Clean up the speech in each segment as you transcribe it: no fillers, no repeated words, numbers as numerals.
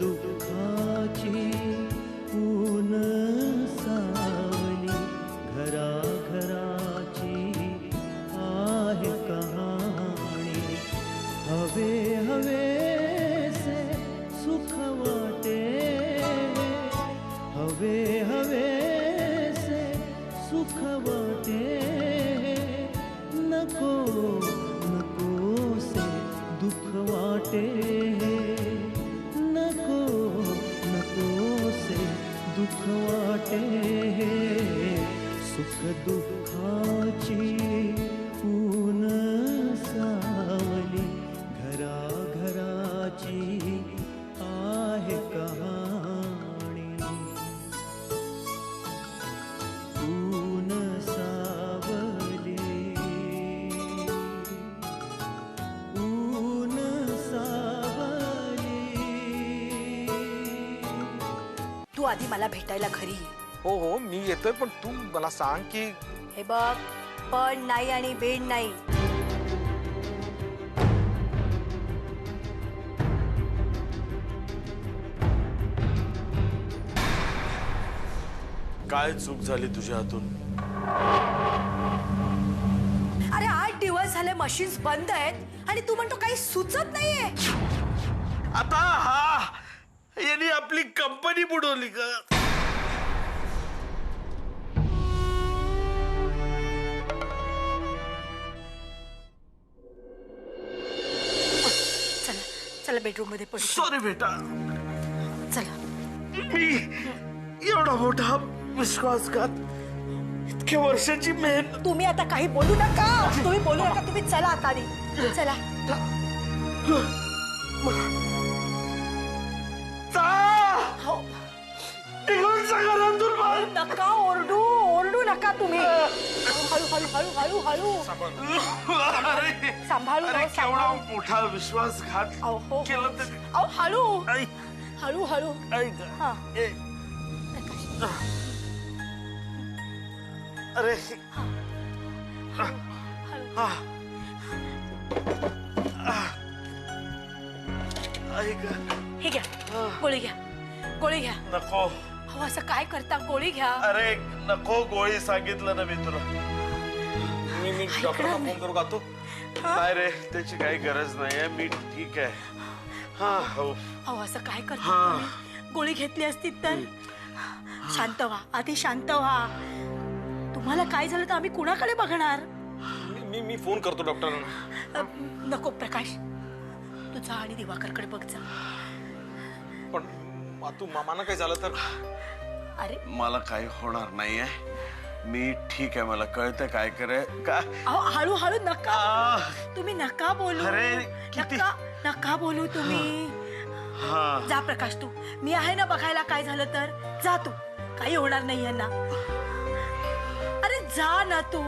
दुःखाची ऊन सावली घराघराची आहे कहाणी हवे हवे से सुख वाटे हवे हवे से सुख वाटे नको नको से दुख वाटे नको नको से दुख वाटे सुख दुःखाची ऊन सावली घराघराची आहे कहाणी ऊन सावली ऊन सावली. तू आधी मला भेटायला घरी ये. हो हो मी येतोय पण तू मला सांग की हे बघ पण नाही आणि बेड नाही. काय चूक झाली तुझ्या हातून? अरे 8 दिवस झाले मशीन्स बंद आहेत आणि तू म्हणतो काही सुचत नाहीये. आता हा यांनी आपली कंपनी बुडवली का? चला चला बेडरूम मध्ये पडू. सॉरी बेटा, चला. मी एवढा मोठा विश्वासघात इतक्या वर्षाची मेहनत. तुम्ही आता काही बोलू नका. तुम्ही बोलू नका. तुम्ही चला आता आधी. चला. हो. निघून जा घरातून बाहेर. नका ओरडू ओरडू नका तुम्ही. हळू हळू हळू हळू हळू अरे सांभाळू अरे राहा, केवढा सांभाळू. मोठा विश्वासघात अहो, हो. केला ते. अहो हळू ऐक हळू हळू. ऐक हा. ए, अरे हळू. ऐक हे घ्या गोळी घ्या गोळी घ्या. नको. अहो असं काय करता. गोळी घ्या. अरे नको गोळी सांगितलं ना मी तुला. मी डॉक्टरला फोन करू का तू? नाही रे त्याची काही गरज नाहीये. मी ठीक आहे. हा हो. अहो असं काय करता हा. तुम्ही? गोळी घेतली असती तर. शांत व्हा आधी शांत व्हा. तुम्हाला काय झालं तर आम्ही कुणाकडे बघणार? मी फोन करतो डॉक्टरांना. नको प्रकाश तू जा आणि दिवाकरकडे बघ जा. पण तू मामाना काय झालं तर? अरे मला काही होणार नाहीये. मी ठीक आहे. मला कळतं काय करे का. अहो हळू हळू नका. तुम्ही नका बोलू. अरे, किती- नका नका बोलू तुम्ही. हा जा प्रकाश तू. मी आहे ना बघायला. काय झालं तर जा तू. काही होणार नाही यांना. अरे जा ना तू.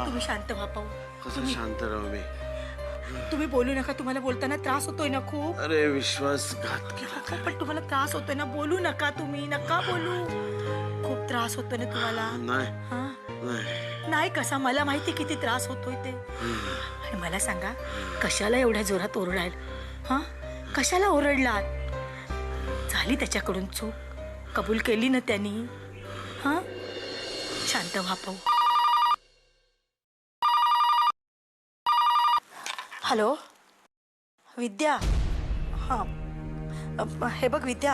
तुम्ही शांत व्हा पाहू. कसं शांत राहू मी? तुम्ही बोलू नका. तुम्हाला बोलताना त्रास होतोय ना खूप. अरे विश्वासघात केला. पण तुम्हाला त्रास होतोय ना. बोलू नका तुम्ही. नका बोलू. खूप त्रास होतोय ना तुम्हाला. नाही हा नाही. नाही कसा मला माहिती किती त्रास होतोय ते. आणि मला सांगा कशाला एवढ्या जोरात ओरडाल? हा कशाला ओरडलात? झाली त्याच्याकडून चूक. कबूल केली ना त्यांनी. हा शांत व्हा पाहू. हॅलो विद्या. हां हे बघ विद्या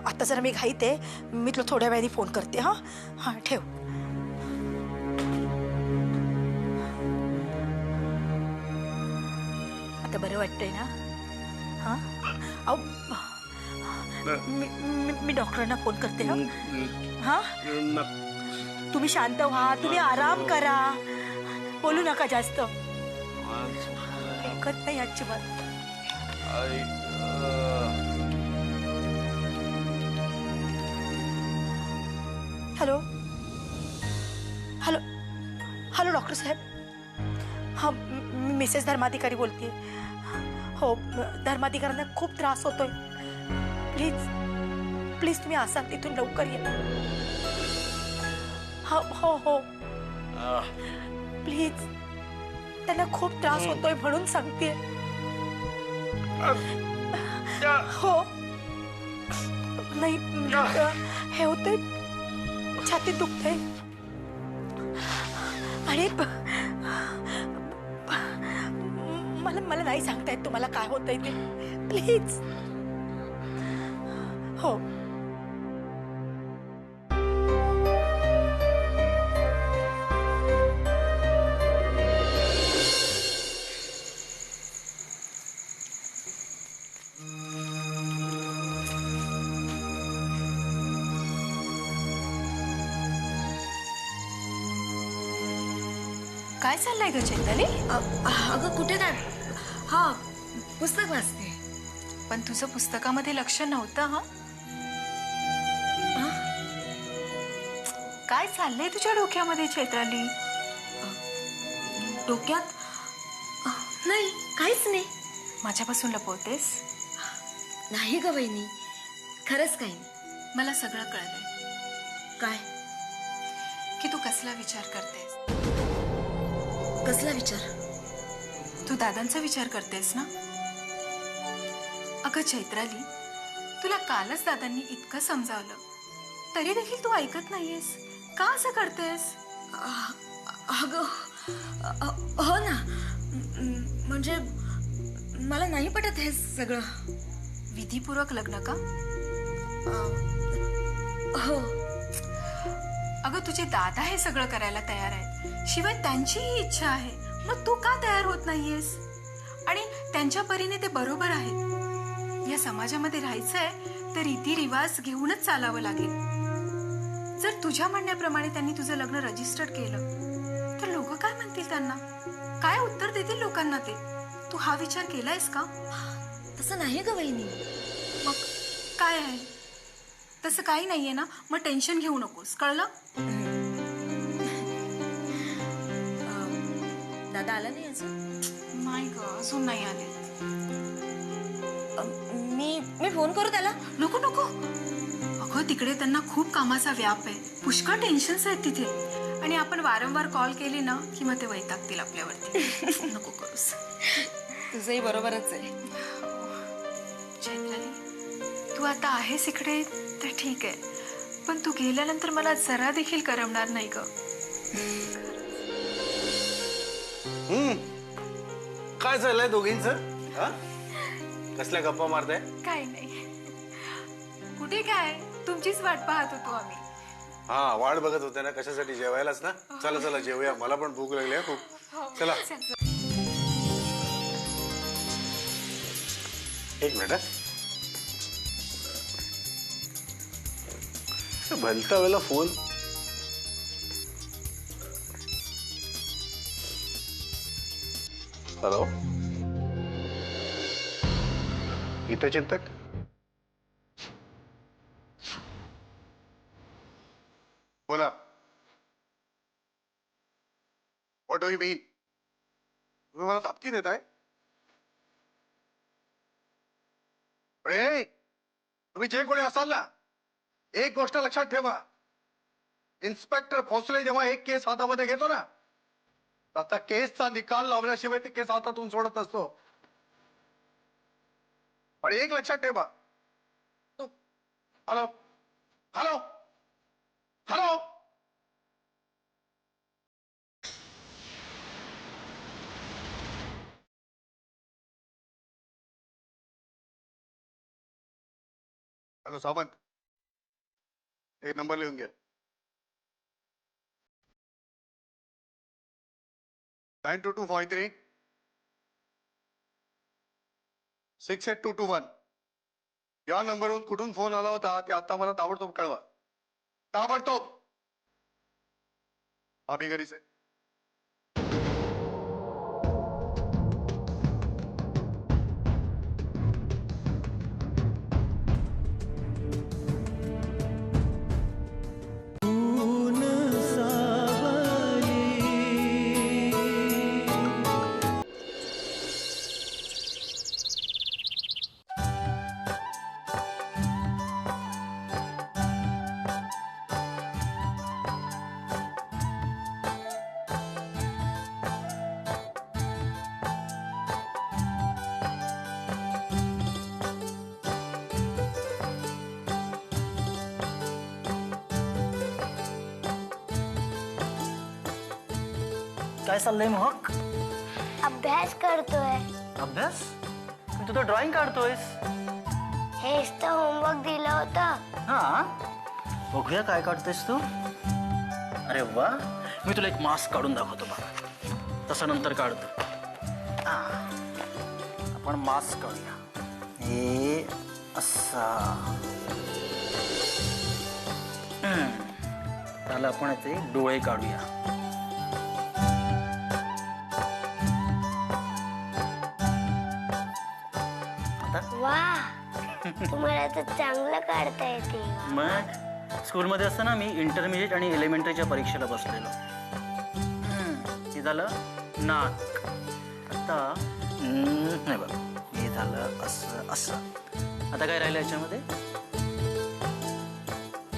आता जरा मी घाईत आहे. मी तुला थोड्या वेळाने फोन करते. हां हां ठेव. आता बरं वाटतंय ना? हां अहो मी डॉक्टरांना फोन करते. हां तुम्ही शांत व्हा. तुम्ही आराम करा. बोलू नका जास्त. ऐकत नाही अजिबात. हॅलो हॅलो हॅलो डॉक्टर साहेब. हां मी मिसेस धर्माधिकारी बोलते. हो धर्माधिकाऱ्यांना खूप त्रास होतोय. प्लीज प्लीज तुम्ही असाल तिथून लवकर या. हो हो हो प्लीज. त्यांना खूप त्रास होतोय म्हणून सांगते. हो नाही हे होते छातीत दुखतंय आणि मला मला नाही सांगता येत तुम्हाला काय होतंय ते प्लीज हो काय चाललंय ग चैताली अगं कुठे काय हा पुस्तक वाचते पण तुझं पुस्तकामध्ये लक्ष नव्हतं हा काय चाललंय तुझ्या डोक्यामध्ये चैत्राली डोक्यात नाही काहीच नाही माझ्यापासून लपवतेस नाही ग वहिनी खरंच काही नाही मला सगळं कळलंय काय की तू कसला विचार करतेस कसला विचार तू दादांचा विचार करतेस ना अगं चैत्राली तुला कालच दादांनी इतकं समजावलं तरी देखील तू ऐकत नाहीयेस का असं करतेस अगं हो ना म्हणजे मला नाही पटत हे सगळं विधीपूर्वक लग्न का हो अगं तुझे दादा हे सगळं करायला तयार आहेत शिवाय त्यांचीही इच्छा आहे मग तू का तयार होत नाहीयेस आणि त्यांच्या परीने ते बरोबर आहे या समाजामध्ये राहायचंय तर रीतिरिवाज घेऊनच चालावं लागेल जर तुझ्या म्हणण्याप्रमाणे त्यांनी तुझं लग्न रजिस्टर्ड केलं तर लोक काय म्हणतील त्यांना काय उत्तर देतील लोकांना ते तू हा विचार केलायस का तसं नाही ग वहिनी मग काय आहे तसं काही नाहीये ना मग टेन्शन घेऊ नकोस कळलं दादा आला नाही अजून नाही ग अजून नाही आले मी फोन करू त्याला नको नको अगं तिकडे त्यांना खूप कामाचा व्याप आहे पुष्कळ टेन्शन्स आहेत तिथे आणि आपण वारंवार कॉल केली ना की मग ते वैतागतील आपल्यावरती नको करूस तुझंही बरोबरच आहे चैत्राली तू आता आहेस इकडे तर ठीक आहे पण तू गेल्यानंतर मला जरा देखील करमणार नाही ग काय चाललंय दोघींचं कसल्या गप्पा मारताय काय नाही कुठे काय तुमचीच वाट पाहत होतो आम्ही हा वाट बघत होते ना कशासाठी जेवायलाच ना चला चला जेवूया मला पण भूक लागली आहे खूप चला एक मिनिट भलता वेळेला फोन हॅलो गीता चिंतक बोला व्हॉट डू यू मीन तुम्ही मला तापती देताय तुम्ही जे कोणी असाल ना एक गोष्ट लक्षात ठेवा इन्स्पेक्टर भोसले जेव्हा एक केस हातामध्ये घेतो ना आता केसचा निकाल लावल्याशिवाय ते केस हातातून सोडत नसतो पण एक लक्षात ठेवा hello hello hello hello Sawant एक नंबर लिहून घ्या 92253 68221 या नंबरवरून कुठून फोन आला होता ते आता मला ताबडतोब कळवा ताबडतोब आम्ही घरीच आहे ऊन सावली काय चाललंय मोहक? अभ्यास करतोय. अभ्यास? तू तर ड्रॉइंग काढतोयस. हेच तर होमवर्क दिलं होतं. हा, बघूया काय काढतोयस तू. अरे वा, मी तुला एक मास्क काढून दाखवतो बघ. तसं नंतर काढतो. आपण मास्क काढूया. हे असा. त्याला आपण याचे डोळे काढूया. वा, तुम्हाला तर चांगलं काढता येते. मग स्कूलमध्ये असताना मी इंटरमिजिएट आणि एलिमेंटरीच्या परीक्षेला बसलेलो. हे झालं नाक. आता नाही बघ, हे झालं असं असं. आता काय राहिलं याच्यामध्ये?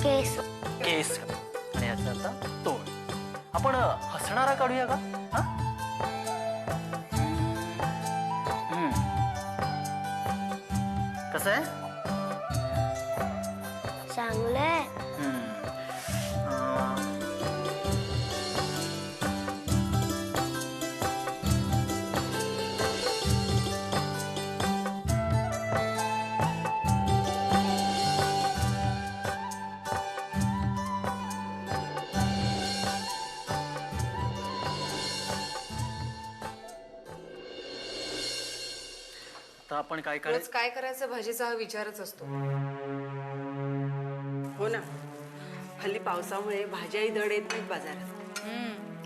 केस. केस. आणि याचं आता तोंड. आपण हसणारा काढूया का? हा, कसं आहे? चांगलंय. आता आपण काय रोज करायचं? काय करायचं भाजीचा हा विचारच असतो. हो ना, हल्ली पावसामुळे भाज्याही धड येत नाहीत बाजारात.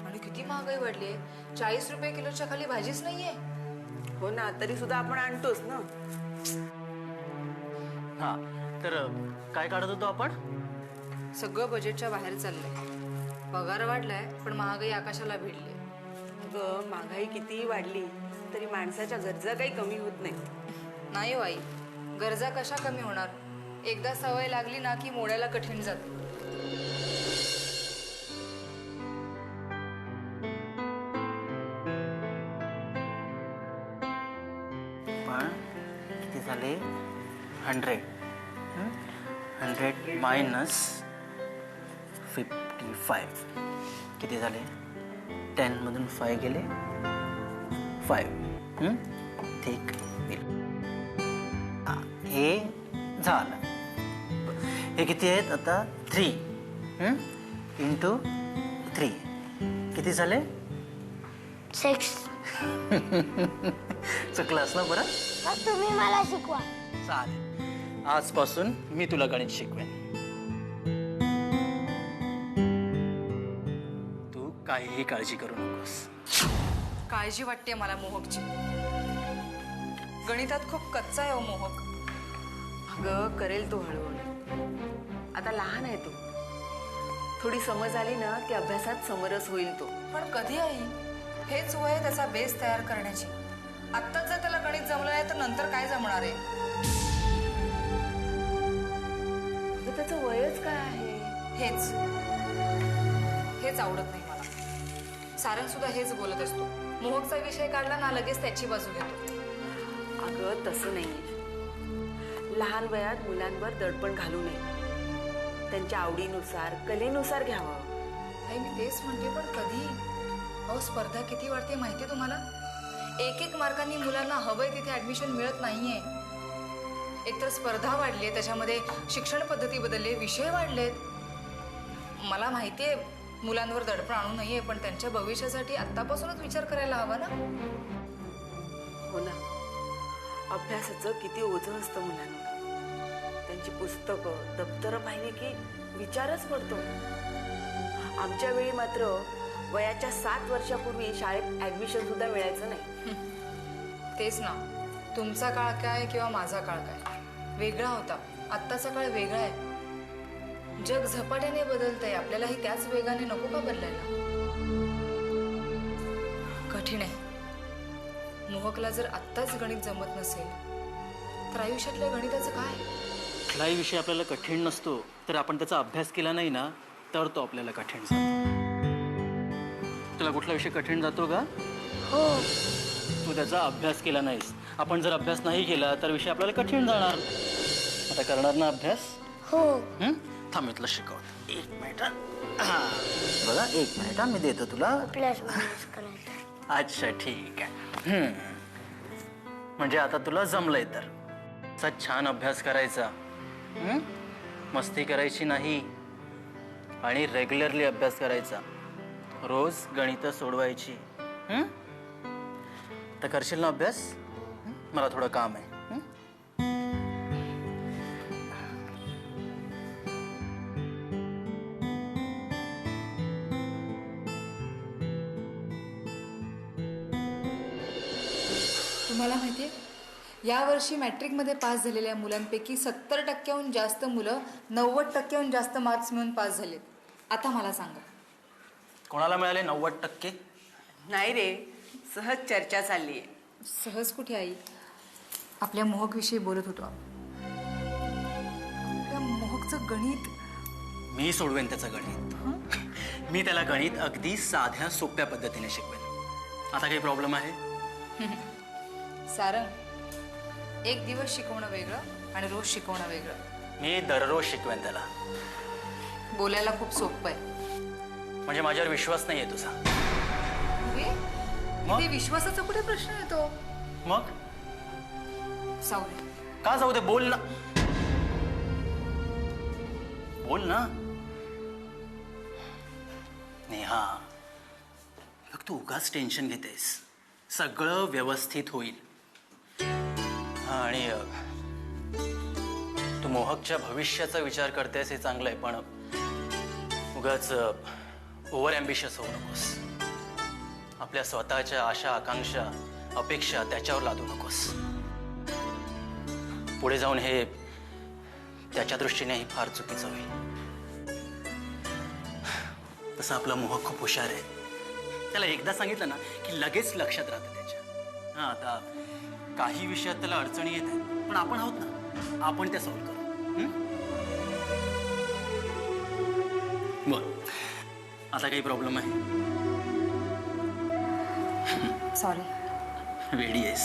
आणि किती महागाई वाढली आहे. 40 रुपये किलोच्या खाली भाजीच नाहीये. हो ना, तरी सुद्धा आपण आणतोच ना. हा, तर काय काढत होतो आपण? सगळं बजेटच्या बाहेर चाललंय. पगार वाढलाय पण महागाई आकाशाला भिडली. अगं, महागाई कितीही वाढली तरी माणसाच्या गरजा काही कमी होत नाहीत. नाही हो आई, गरजा कशा कमी होणार. एकदा सवय लागली ना की मोडायला कठीण जात. पण किती झाले? 100. 100 मायनस 55 किती झाले? 10 मधून 5 गेले 5. ठीक. हे झालं. हे किती आहेत आता? 3 इंटू 3 किती झाले? 6. चुकलास ना बरं? मग तुम्ही मला शिकवा. चालेल, आजपासून मी तुला गणित शिकवेन. तू काहीही काळजी करू नकोस. काळजी वाटते मला मोहकची. गणितात खूप कच्चा आहे हो मोहक. अगं, करेल तो हळूहळू. आता लहान आहे तो. थोडी समज आली ना की अभ्यासात समरस होईल तो. पण कधी आई? हेच वय आहे त्याचा बेस तयार करण्याची. आत्ताच जर त्याला गणित जमलं नाही तर नंतर काय जमणार आहे? तर त्याचं वयच काय आहे? हेच आवडत नाही मला. सारंग सुद्धा हेच बोलत असतो. मोहकचा विषय काढला ना लगेच त्याची बाजू घेतो. अगं, तसं नाहीये. लहान वयात मुलांवर दडपण घालू नये. त्यांच्या आवडीनुसार कलेनुसार घ्यावं. आई, मी तेच म्हणते, पण कधी? अहो, स्पर्धा किती वाढते माहितीये तुम्हाला? 1-1 मार्कांनी मुलांना हवंय तिथे ऍडमिशन मिळत नाहीये. एकतर स्पर्धा वाढली आहे, त्याच्यामध्ये शिक्षण पद्धती बदलली, विषय वाढलेत. मला माहितीये मुलांवर दडपण आणू नये, पण त्यांच्या भविष्यासाठी आत्तापासूनच विचार करायला हवा ना. हो ना, अभ्यासाचं किती ओझं असतं मुलांना. त्यांची पुस्तकं दप्तरं पाहिली की विचारच पडतो. आमच्या वेळी मात्र वयाच्या 7 वर्षापूर्वी शाळेत ऍडमिशन सुद्धा मिळायचं नाही. तेच ना, तुमचा काळ काय किंवा माझा काळ काय वेगळा होता. आत्ताचा काळ वेगळा आहे. जग झपाट्याने बदलतंय. आपल्यालाही त्याच वेगाने नको का बदलायला? कठीण आहे. मोहकला जर आत्ताच गणित जमत नसेल तर आयुष्यातल्या गणिताचं काय? कुठलाही विषय आपल्याला कठीण नसतो, तर आपण त्याचा अभ्यास केला नाही ना तर तो आपल्याला कठीण जातो. तुला कुठला विषय कठीण जातो का? हो. तू त्याचा अभ्यास केला नाहीस. आपण जर अभ्यास नाही केला तर विषय आपल्याला कठीण जाणार. आता करणार ना अभ्यास? हो. थांब मी तुला शिकवतो. 1 मिनिट हा. बघा 1 मिनिट मी देतो तुला. प्लस मायनस करायचं. अच्छा ठीक आहे. म्हणजे आता तुला जमलंय तर असा छान अभ्यास करायचा. मस्ती करायची नाही आणि रेग्युलरली अभ्यास करायचा. रोज गणितं सोडवायची. तर करशील ना अभ्यास? मला थोडं काम आहे. तुम्हाला माहिती आहे यावर्षी मॅट्रिकमध्ये पास झालेल्या मुलांपैकी 70% जास्त मुलं 90% जास्त मार्क्स मिळून पास झालेत. आता मला सांगा कोणाला मिळाले 90%? नाही रे, सहज चर्चा चालली आहे. सहज कुठे आई, आपल्या मोहकविषयी बोलत होतो आपण. आपल्या मोहकचं गणित मी सोडवेन त्याचं गणित. मी त्याला गणित अगदी साध्या सोप्या पद्धतीने शिकवेन. आता काही प्रॉब्लेम आहे? सारंग, एक दिवस शिकवणं वेगळं आणि रोज शिकवणं वेगळं. मी दररोज शिकवेन त्याला. बोलायला खूप सोपं आहे. म्हणजे माझ्यावर विश्वास नाहीये तुझा? ते विश्वासाचा कुठे प्रश्न येतो? मग सावरे का जाऊ दे, बोल ना. बोल ना. नेहा, बघ तू उगाच टेन्शन घेतेस. सगळं व्यवस्थित होईल. आणि तू मोहकच्या भविष्याचा विचार करतेस हे चांगलं आहे, पण उगाच ओव्हर ॲम्बिशियस होऊ नकोस. आपल्या स्वतःच्या आशा आकांक्षा अपेक्षा त्याच्यावर लादू नकोस. पुढे जाऊन हे त्याच्या दृष्टीनेही फार चुकीचं होईल. तसं आपला मोहक खूप हुशार आहे. त्याला एकदा सांगितलं ना की लगेच लक्षात राहतं त्याच्या. हा, आता काही विषयात त्याला अडचणी येत आहेत, पण आपण आहोत ना, आपण त्या सॉल्व्ह करू. बर, आता काही प्रॉब्लेम आहे? सॉरी. वेडी आहेस.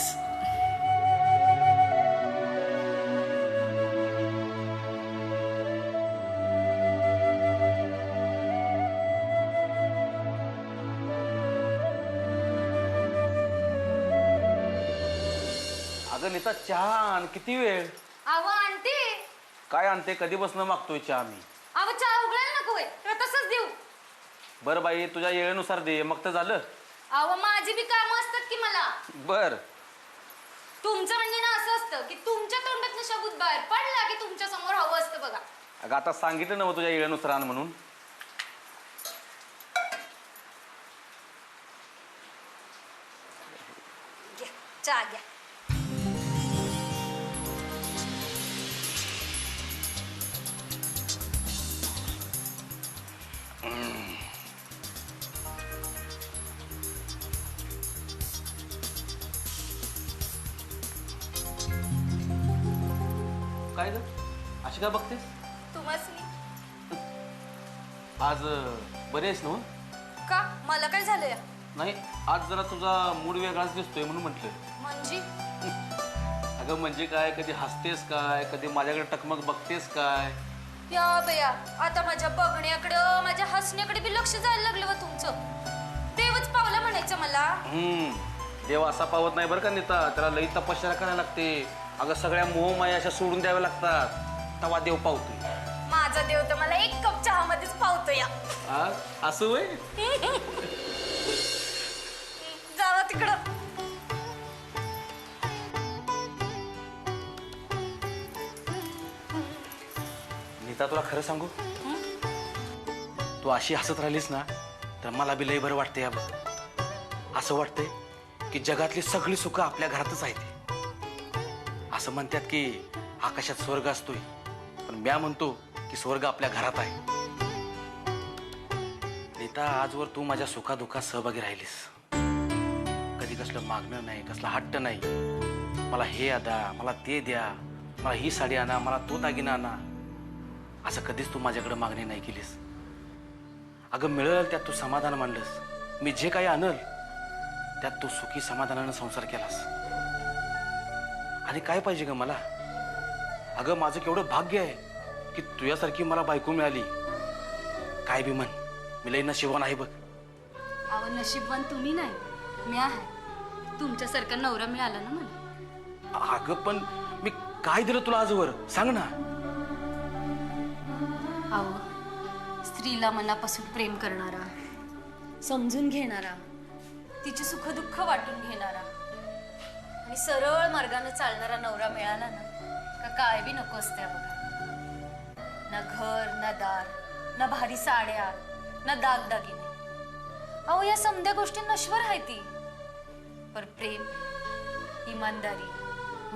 अगं नीता, चहा आण. किती वेळ? अहो आणते. काय आणते? कधी बसणं मागतोय चहा मी. अहो चहा उघडायला नकोय, तसंच देऊ. बरं बाई, तुझ्या येळेनुसार दे, मग तर झालं. अहो माझी बी कामं असतात की मला. बर. तुमचं म्हणजे ना असं असतं की तुमच्या तोंडातनं शब्द बाहेर पडला की तुमच्या समोर हवं असतं बघा. अगं आता सांगितलं ना तुझ्या येळेनुसार आण म्हणून. घ्या चहा घ्या. काय ग, अशी काय बघतेस? तुम्हाच आज बरी आहेस ना? का मला काय झालंय? नाही, आज जरा तुझा मूड वेगळाच दिसतोय म्हणून म्हटलं. म्हणजे अगं म्हणजे काय, कधी हसतेस काय, कधी माझ्याकडे टकमक बघतेस काय? या बया, आता माझ्या बघण्याकडं माझ्या हसण्याकडे बी लक्ष जायला लागलं व तुमचं. देवच पावला म्हणायचं मला. देव असा पावत नाही बरं का नीता, त्याला लई तपश्चर्या करायला लागते. अगं सगळ्या मोहमाया अशा सोडून द्याव्या लागतात, तेव्हा देव पावतोय. माझा देव तर मला 1 कप चहा मध्येच पावतो या. असं होय? जावा तिकडं. नीता, तुला खरं सांगू, तू अशी हसत राहिलीस ना तर मला बी लई बरं वाटतंय. या बघ, असं वाटतंय की जगातली सगळी सुख आपल्या घरातच आहेत. असं म्हणतात की आकाशात स्वर्ग असतोय, पण म्या म्हणतो की स्वर्ग आपल्या घरात आहे. नीता, आजवर तू माझ्या सुखादुखात सहभागी राहिलीस. कधी कसलं मागणं नाही, कसला हट्ट नाही. मला हे द्या, मला ते द्या, मला ही साडी आणा, मला तो दागिना आणा, असं कधीच तू माझ्याकडे मागणी नाही केलीस. अगं मिळेल त्यात तू समाधान मानलंस. मी जे काही आणल त्यात तू सुखी समाधानानं संसार केलास. आणि काय पाहिजे ग मला? अगं माझं केवढं भाग्य आहे की तुझ्यासारखी मला बायको मिळाली. काय बी म्हण, मी लई नशिबान आहे बघ. अहो नशीबवान तुम्ही नाही, मी आहे. तुमच्यासारखा नवरा मिळाला ना मला. अगं पण मी काय दिलं तुला आजवर सांग ना. अहो स्त्रीला मनापासून प्रेम करणारा, समजून घेणारा, तिचे सुखदुःख वाटून घेणारा आणि सरळ मार्गाने चालणारा नवरा मिळाला ना का काय बी नको असते बघा. ना घर ना दार ना भारी साड्या ना दागदागिने. अहो या समध्या गोष्टी नश्वर आहे ती. पर प्रेम, इमानदारी,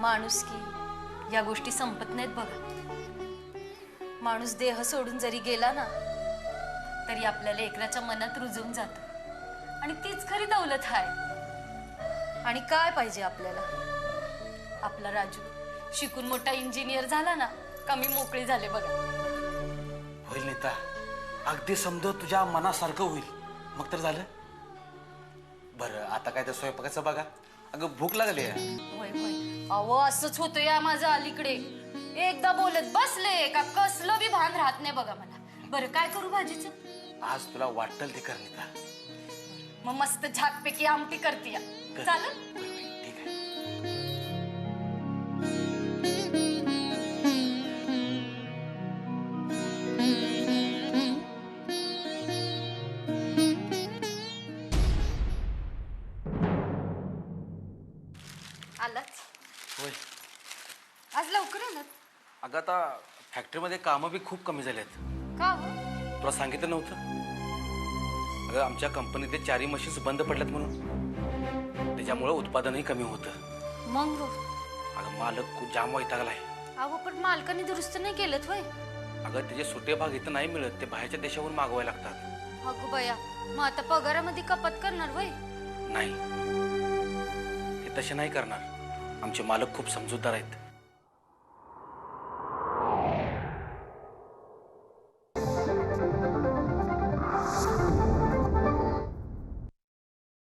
माणुसकी या गोष्टी संपत नाहीत बघा. माणूस देह सोडून जरी गेला ना तरी आपल्याला एकराच्या मनात रुजून जात आणि तीच खरी दौलत आहे. आणि काय पाहिजे आपल्याला? आपला राजू शिकून मोठा इंजिनियर झाला ना का मी मोकळी झाले बघा. होईल नेता, अगदी समज तुझ्या मनासारखं होईल मग तर झालं. बरं आता काय तर स्वयंपाकाचं बघा. अगं भूक लागली आहे. होय होय, अहो असंच होतं या माझं अलीकडे. एकदा बोलत बसले का कसलं बी भान राहत नाही बघा मला. बरं काय करू भाजीचं? आज तुला वाटेल ते कर नेता. मग मस्त झाकपैकी आमटी करते चालेल. ठीक आहे. आलाच होय. आज लवकर आलात अगं आता फॅक्टरीमध्ये कामं बी खूप कमी झालेत. का हो? तुला सांगितलं नव्हतं? अगं आमच्या कंपनीतले 4 मशीन्स बंद पडल्यात म्हणून. त्याच्यामुळं उत्पादनही कमी होतं. मग हो. अगं मालक खूप जाम वैतागलाय. अहो पण मालकाने दुरुस्त नाही केलं होय. अगं त्याचे सुटे भाग इथं नाही मिळत, ते बाहेरच्या देशावरून मागवायला लागतात. अगो बया, मग आता पगारामध्ये कपात करणार वय? नाही, हे तसे नाही करणार. आमचे मालक खूप समजूतदार आहेत.